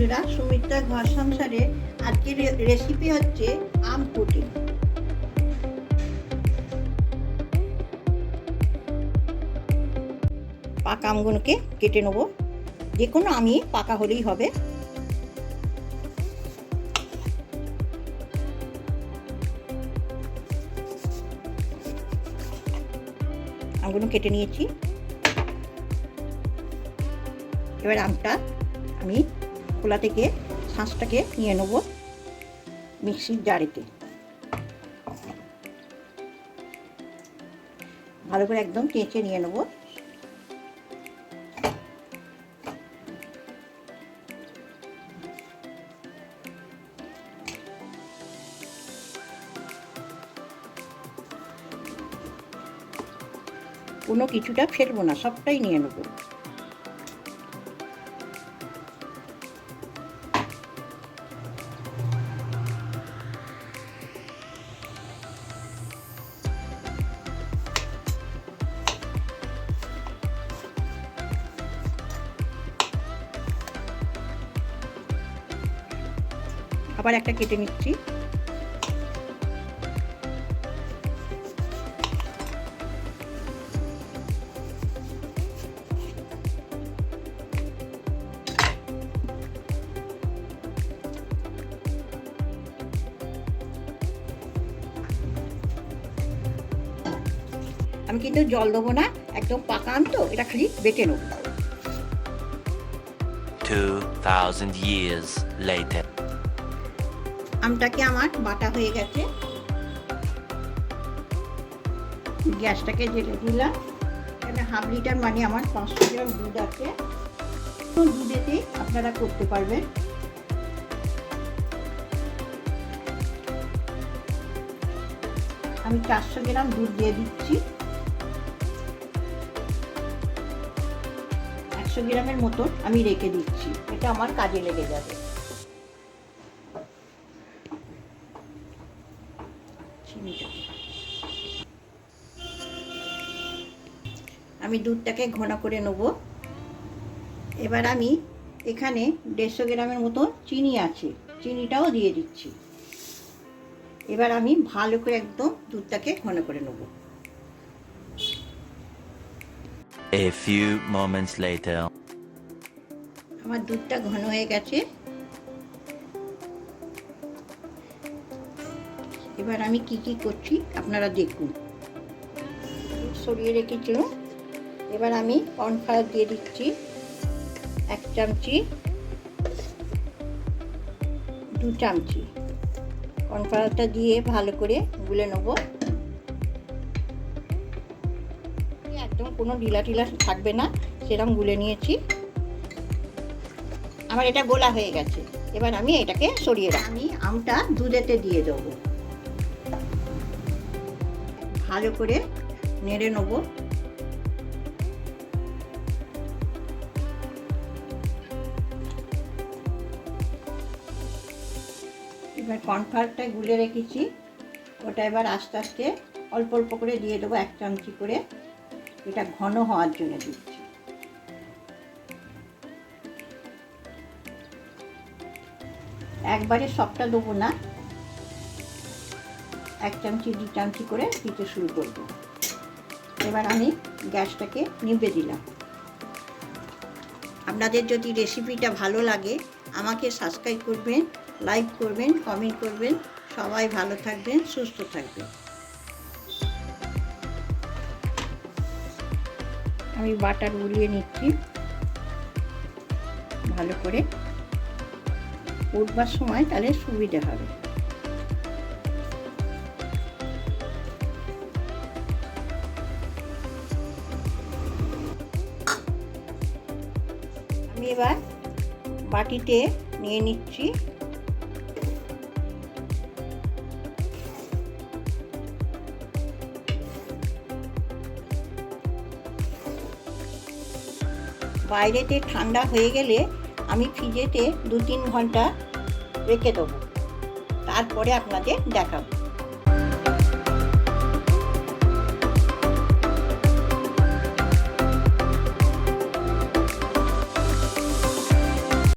বন্ধুরা, সুমিত্রা ঘর সংসারে আজকের রেসিপি হচ্ছে আম পুডিং। পাকা আমগুলোকে কেটে নেব, যে কোনো আমই পাকা হলেই হবে। আমগুলো কেটে নিয়েছি। এবার আমটা আমি খোলা থেকে শাঁসটাকে নিয়ে নেব মিক্সির জারেতে। ভালো করে একদম চেঁচে নিয়ে নেব। কোনো কিছুটা ফেলবো না, সবটাই নিয়ে নেব। আবার একটা কেটে নিচ্ছি। আমি কিন্তু জল দেবো না, একদম পাকা আম তো, এটা খালি বেটে নেব। 2000 years later. আমটাকে আমার বাটা হয়ে গেছে। গ্যাসটাকে জ্বেলে দিলাম। এখানে হাফ লিটার মানে আমার 500 গ্রাম দুধ আছে। দুধেতে আপনারা করতে পারবেন। আমি 400 গ্রাম দুধ দিয়ে দিচ্ছি। 100 গ্রামের মতো আমি রেখে দিচ্ছি, এটা আমার কাজে লেগে যাবে। আমি দুধটাকে ঘন করে নেব। এবার আমি এখানে 150 গ্রামের মতো চিনি আছে, চিনিটাও দিয়ে দিচ্ছি। এবার আমি ভালো করে একদম দুধটাকে ঘন করে নেব। A few moments later. আমার দুধটা ঘন হয়ে গেছে। এবার আমি কি কি করছি আপনারা দেখুন। সরিয়ে রেখেছিলাম। এবার আমি কর্নফ্লাওয়ার দিয়ে দিচ্ছি 1 চামচি, 2 চামচি। কর্নফ্লাওয়ারটা দিয়ে ভালো করে গুলে নেব। একদম কোনো ঢিলা ঢিলা থাকবে না, সেরকম গুলে নিয়েছি। আমার এটা গোলা হয়ে গেছে। এবার আমি এটাকে সরিয়ে রাখি। আমি আমটা দুধেতে দিয়ে দেবো। ভালো করে নেড়ে নেব। এবার কর্নফ্লাওয়ারটা গুলে রেখেছি, ওটা এবার আস্তে আস্তে অল্প অল্প করে দিয়ে দেবো, 1 চামচি করে। এটা ঘন হওয়ার জন্য দিচ্ছি। একবারে সবটা দেবো না, 1 চামচি 2 চামচি করে দিতে শুরু করব। এবার আমি গ্যাসটাকে নিভিয়ে দিলাম। আপনাদের যদি রেসিপিটা ভালো লাগে আমাকে সাবস্ক্রাইব করবেন, লাইক করবেন, কমেন্ট করবেন। সবাই ভালো থাকবেন, সুস্থ থাকবেন। আমি বাটার গুলিয়ে নিচ্ছি ভালো করে, উঠবার সময় তাহলে সুবিধা হবে। আমি এবার বাটিতে নিয়ে নিচ্ছি। বাইরেতে ঠান্ডা হয়ে গেলে আমি ফ্রিজেতে 2-3 ঘন্টা রেখে দেবো, তারপরে আপনাদের দেখাবো।